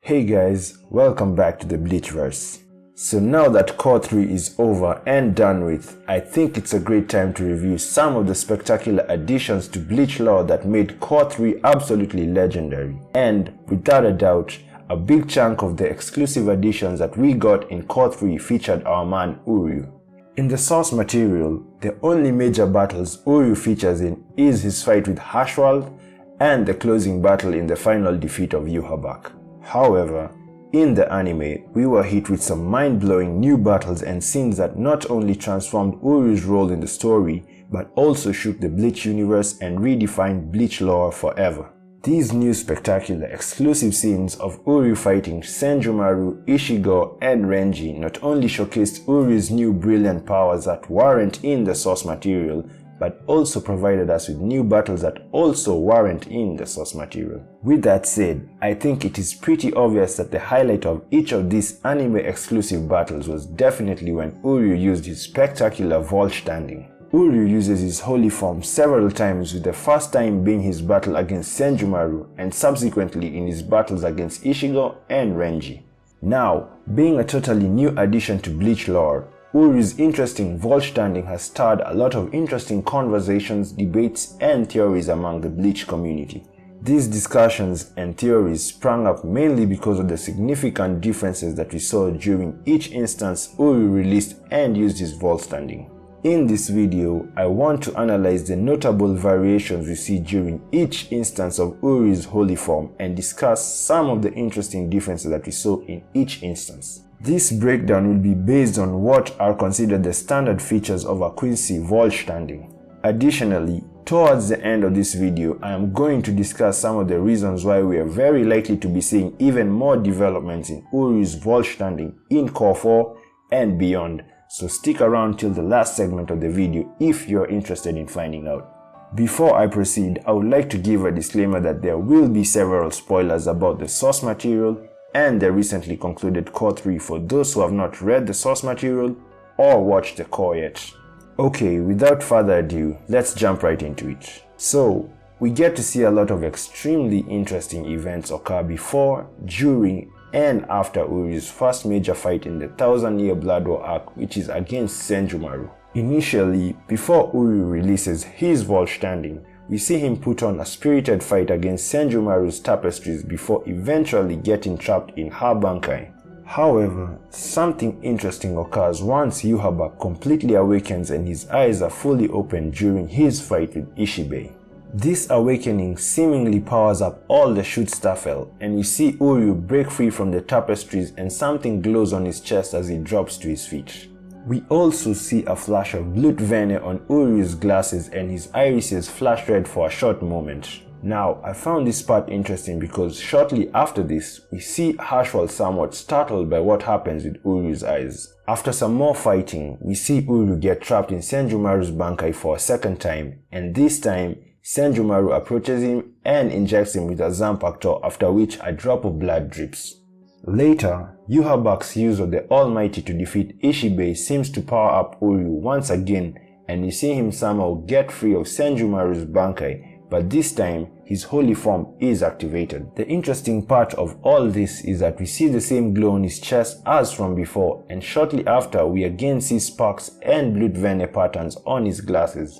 Hey guys, welcome back to the Bleachverse. So now that Cour 3 is over and done with, I think it's a great time to review some of the spectacular additions to Bleach lore that made Cour 3 absolutely legendary. And without a doubt, a big chunk of the exclusive additions that we got in Cour 3 featured our man Uryu. In the source material, the only major battles Uryu features in is his fight with Hashwald and the closing battle in the final defeat of Yhwach. However, in the anime, we were hit with some mind-blowing new battles and scenes that not only transformed Uryu's role in the story, but also shook the Bleach universe and redefined Bleach lore forever. These new spectacular exclusive scenes of Uryu fighting Senjumaru, Ichigo and Renji not only showcased Uryu's new brilliant powers that weren't in the source material, but also provided us with new battles that also weren't in the source material. With that said, I think it is pretty obvious that the highlight of each of these anime exclusive battles was definitely when Uryu used his spectacular vollständig. Uryu uses his holy form several times, with the first time being his battle against Senjumaru and subsequently in his battles against Ichigo and Renji. Now, being a totally new addition to Bleach lore, Uryu's interesting vollständig has starred a lot of interesting conversations, debates and theories among the Bleach community. These discussions and theories sprang up mainly because of the significant differences that we saw during each instance Uryu released and used his vollständig. In this video, I want to analyze the notable variations we see during each instance of Uryu's holy form and discuss some of the interesting differences that we saw in each instance. This breakdown will be based on what are considered the standard features of a Quincy vollständig. Additionally, towards the end of this video, I am going to discuss some of the reasons why we are very likely to be seeing even more developments in Uryu's vollständig in Cour 4 and beyond, so stick around till the last segment of the video if you are interested in finding out. Before I proceed, I would like to give a disclaimer that there will be several spoilers about the source material and the recently concluded Cour 3 for those who have not read the source material or watched the Cour yet. Okay, without further ado, let's jump right into it. So, we get to see a lot of extremely interesting events occur before, during, and after Uryu's first major fight in the 1000-year Blood War arc, which is against Senjumaru. Initially, before Uryu releases his vollständig, we see him put on a spirited fight against Senjumaru's tapestries before eventually getting trapped in her bunkai. However, something interesting occurs once Yhwach completely awakens and his eyes are fully open during his fight with Ishibe. This awakening seemingly powers up all the Schutzstaffel, and we see Uryu break free from the tapestries and something glows on his chest as he drops to his feet. We also see a flash of Blutvene on Uryu's glasses and his irises flash red for a short moment. Now, I found this part interesting because shortly after this, we see Hashwald somewhat startled by what happens with Uryu's eyes. After some more fighting, we see Uryu get trapped in Senjumaru's bunkai for a second time, and this time, Senjumaru approaches him and injects him with a Zanpakuto, after which a drop of blood drips. Later, Yhwach's use of the Almighty to defeat Ishibe seems to power up Uryu once again, and we see him somehow get free of Senjumaru's bunkai, but this time his holy form is activated. The interesting part of all this is that we see the same glow on his chest as from before, and shortly after we again see sparks and Blutvene patterns on his glasses.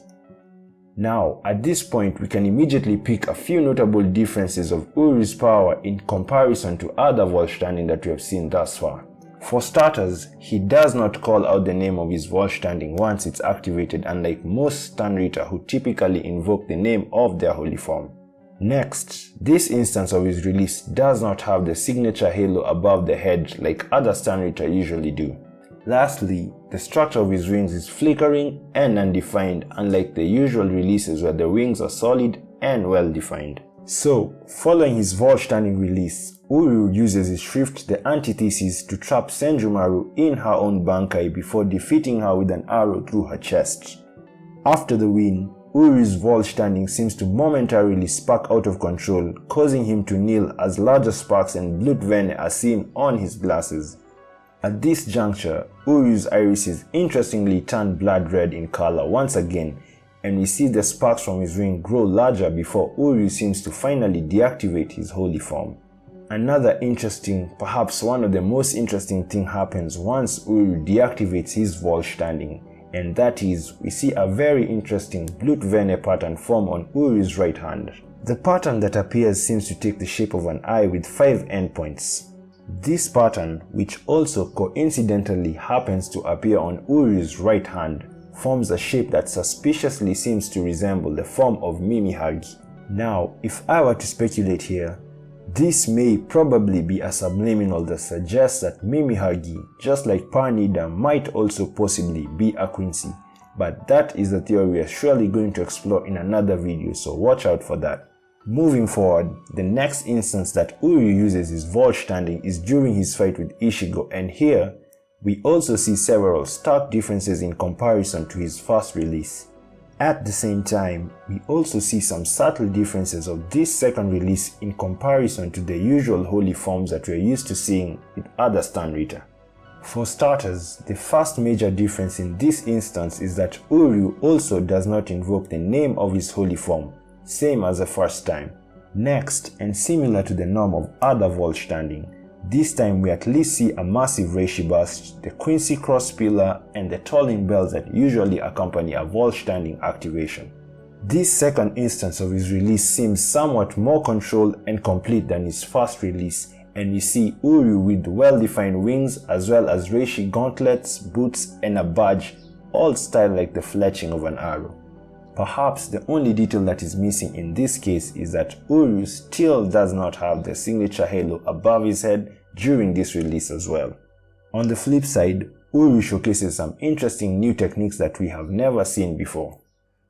Now, at this point, we can immediately pick a few notable differences of Uryu's power in comparison to other vollständig that we have seen thus far. For starters, he does not call out the name of his vollständig once it's activated, unlike most Stanrita who typically invoke the name of their holy form. Next, this instance of his release does not have the signature halo above the head like other Stanrita usually do. Lastly, the structure of his wings is flickering and undefined, unlike the usual releases where the wings are solid and well defined. So, following his vollständig release, Uryu uses his Shrift the Antithesis to trap Senjumaru in her own bunkai before defeating her with an arrow through her chest. After the win, Uryu's vollständig seems to momentarily spark out of control, causing him to kneel as larger sparks and Blutvene are seen on his glasses. At this juncture, Uryu's irises interestingly turn blood red in color once again, and we see the sparks from his ring grow larger before Uryu seems to finally deactivate his holy form. another interesting, perhaps one of the most interesting thing happens once Uryu deactivates his vollständig, and that is, we see a very interesting Blutwelle pattern form on Uryu's right hand. The pattern that appears seems to take the shape of an eye with 5 endpoints. This pattern, which also coincidentally happens to appear on Uryu's right hand, forms a shape that suspiciously seems to resemble the form of Mimihagi. Now, if I were to speculate here, this may probably be a subliminal that suggests that Mimihagi, just like Parnida, might also possibly be a Quincy, but that is a theory we are surely going to explore in another video, so watch out for that. Moving forward, the next instance that Uryu uses his vollständig is during his fight with Ichigo, and here, we also see several stark differences in comparison to his first release. At the same time, we also see some subtle differences of this second release in comparison to the usual holy forms that we are used to seeing with other Stanrita. For starters, the first major difference in this instance is that Uryu also does not invoke the name of his holy form, same as the first time. Next, and similar to the norm of other vollständig, this time we at least see a massive Reishi burst, the Quincy cross pillar, and the tolling bells that usually accompany a vollständig activation. This second instance of his release seems somewhat more controlled and complete than his first release, and we see Uryu with well-defined wings as well as Reishi gauntlets, boots, and a badge, all styled like the fletching of an arrow. Perhaps the only detail that is missing in this case is that Uryu still does not have the signature halo above his head during this release as well. On the flip side, Uryu showcases some interesting new techniques that we have never seen before.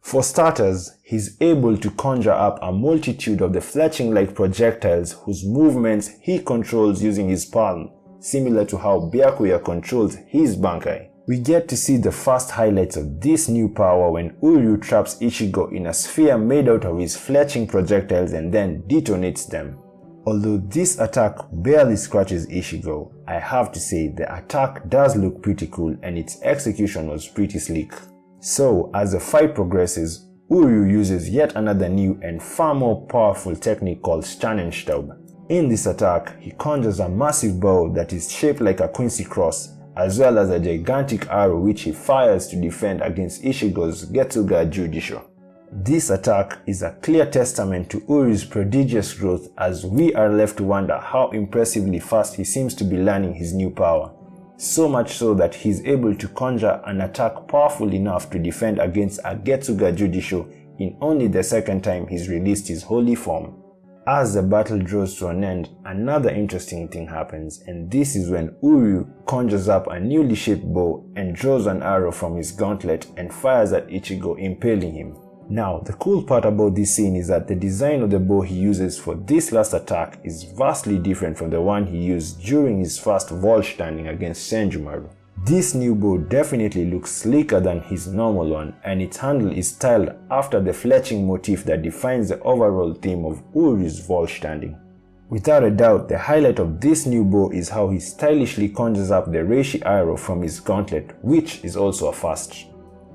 For starters, he's able to conjure up a multitude of the fletching-like projectiles whose movements he controls using his palm, similar to how Byakuya controls his Bankai. We get to see the first highlights of this new power when Uryu traps Ichigo in a sphere made out of his fletching projectiles and then detonates them. Although this attack barely scratches Ichigo, I have to say the attack does look pretty cool and its execution was pretty sleek. So, as the fight progresses, Uryu uses yet another new and far more powerful technique called Sternenstaub. In this attack, he conjures a massive bow that is shaped like a Quincy cross, as well as a gigantic arrow which he fires to defend against Ichigo's Getsuga Judisho. This attack is a clear testament to Uryu's prodigious growth, as we are left to wonder how impressively fast he seems to be learning his new power. So much so that he's able to conjure an attack powerful enough to defend against a Getsuga Judisho in only the second time he's released his holy form. As the battle draws to an end, another interesting thing happens, and this is when Uryu conjures up a newly shaped bow and draws an arrow from his gauntlet and fires at Ichigo, impaling him. Now, the cool part about this scene is that the design of the bow he uses for this last attack is vastly different from the one he used during his first vollständig against Senjumaru. This new bow definitely looks sleeker than his normal one, and its handle is styled after the fletching motif that defines the overall theme of Uryu's vollständig. Without a doubt, the highlight of this new bow is how he stylishly conjures up the Reishi arrow from his gauntlet, which is also a first.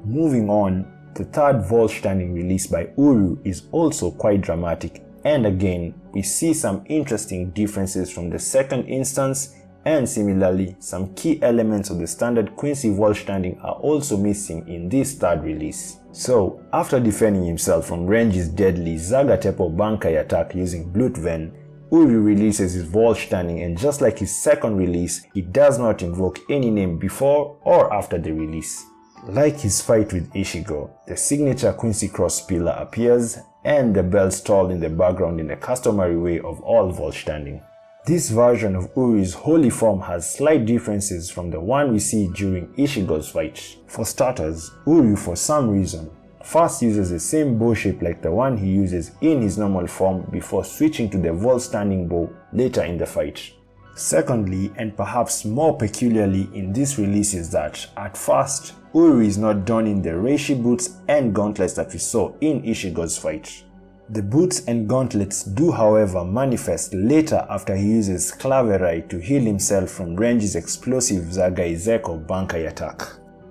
Moving on, the third vollständig release by Uryu is also quite dramatic, and again, we see some interesting differences from the second instance, and similarly, some key elements of the standard Quincy vollständig are also missing in this third release. So, after defending himself from Renji's deadly Zagatepo Bankai attack using Blutwelle, Uryu releases his vollständig, and just like his second release, he does not invoke any name before or after the release. Like his fight with Ichigo, the signature Quincy cross pillar appears, and the bells toll in the background in the customary way of all vollständig. This version of Uryu's holy form has slight differences from the one we see during Ichigo's fight. For starters, Uryu for some reason first uses the same bow shape like the one he uses in his normal form before switching to the vollständig bow later in the fight. Secondly, and perhaps more peculiarly in this release, is that at first, Uryu is not donning the Reishi boots and gauntlets that we saw in Ichigo's fight. The boots and gauntlets do however manifest later after he uses Claverai to heal himself from Renji's explosive Zagaizeko Bankai attack.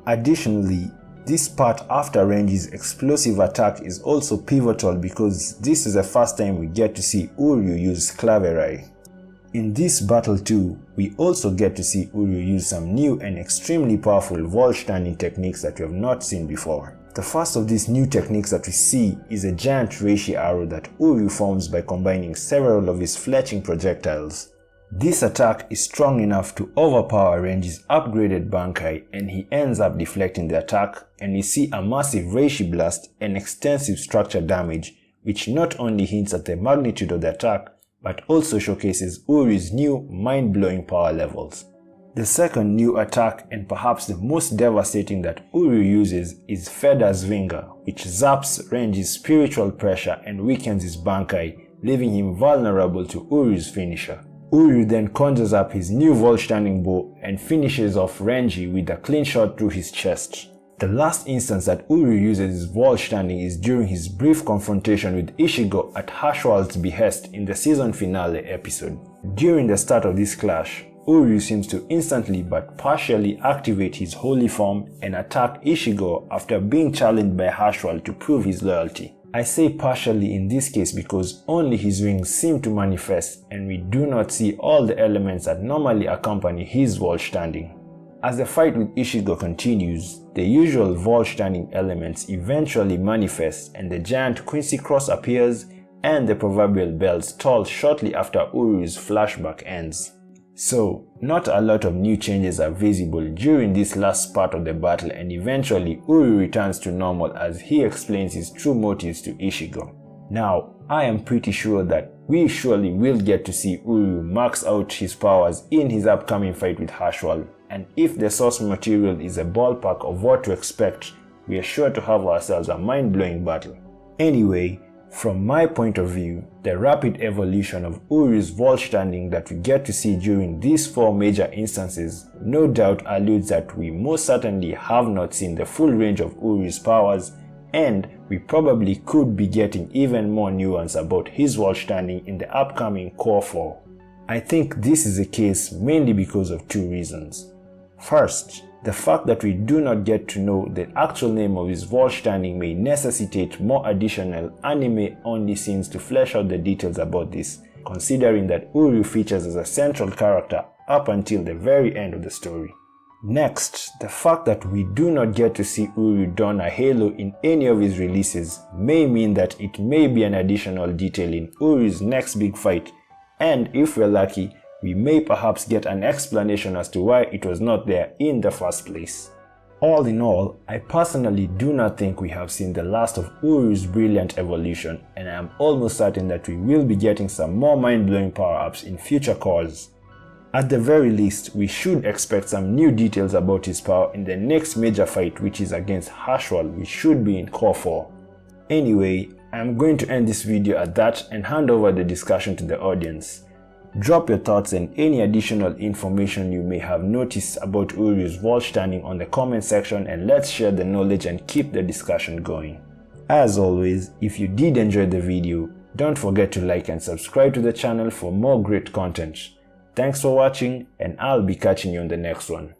Additionally, this part after Renji's explosive attack is also pivotal because this is the first time we get to see Uryu use Claverai. In this battle too, we also get to see Uryu use some new and extremely powerful vollständig techniques that we have not seen before. The first of these new techniques that we see is a giant reishi arrow that Uryu forms by combining several of his fletching projectiles. This attack is strong enough to overpower Renji's upgraded Bankai, and he ends up deflecting the attack, and we see a massive reishi blast and extensive structure damage, which not only hints at the magnitude of the attack, but also showcases Uryu's new mind-blowing power levels. The second new attack, and perhaps the most devastating that Uryu uses, is Feda's Vinger, which zaps Renji's spiritual pressure and weakens his Bankai, leaving him vulnerable to Uryu's finisher. Uryu then conjures up his new vollständig bow and finishes off Renji with a clean shot through his chest. The last instance that Uryu uses his vollständig is during his brief confrontation with Ichigo at Haschwalth's behest in the season finale episode. During the start of this clash, Uryu seems to instantly but partially activate his holy form and attack Ichigo after being challenged by Haschwalth to prove his loyalty. I say partially in this case because only his wings seem to manifest and we do not see all the elements that normally accompany his vollständig. As the fight with Ichigo continues, the usual vollständig elements eventually manifest and the giant Quincy Cross appears and the proverbial bells toll shortly after Uryu's flashback ends. So, not a lot of new changes are visible during this last part of the battle, and eventually Uryu returns to normal as he explains his true motives to Ichigo. Now, I am pretty sure that we surely will get to see Uryu max out his powers in his upcoming fight with Haschwalth, and if the source material is a ballpark of what to expect, we are sure to have ourselves a mind-blowing battle. Anyway, from my point of view, the rapid evolution of Uryu's vollständig that we get to see during these 4 major instances no doubt alludes that we most certainly have not seen the full range of Uryu's powers, and we probably could be getting even more nuance about his vollständig in the upcoming Cour 4. I think this is the case mainly because of 2 reasons. First, the fact that we do not get to know the actual name of his vollständig may necessitate more additional anime-only scenes to flesh out the details about this, considering that Uryu features as a central character up until the very end of the story. Next, the fact that we do not get to see Uryu don a halo in any of his releases may mean that it may be an additional detail in Uryu's next big fight, and if we're lucky, we may perhaps get an explanation as to why it was not there in the first place. All in all, I personally do not think we have seen the last of Uryu's brilliant evolution, and I am almost certain that we will be getting some more mind-blowing power-ups in future cours. At the very least, we should expect some new details about his power in the next major fight, which is against Haschwalth, which should be in Cour 4. Anyway, I am going to end this video at that and hand over the discussion to the audience. Drop your thoughts and any additional information you may have noticed about Uryu's vollständig on the comment section, and let's share the knowledge and keep the discussion going. As always, if you did enjoy the video, don't forget to like and subscribe to the channel for more great content. Thanks for watching, and I'll be catching you on the next one.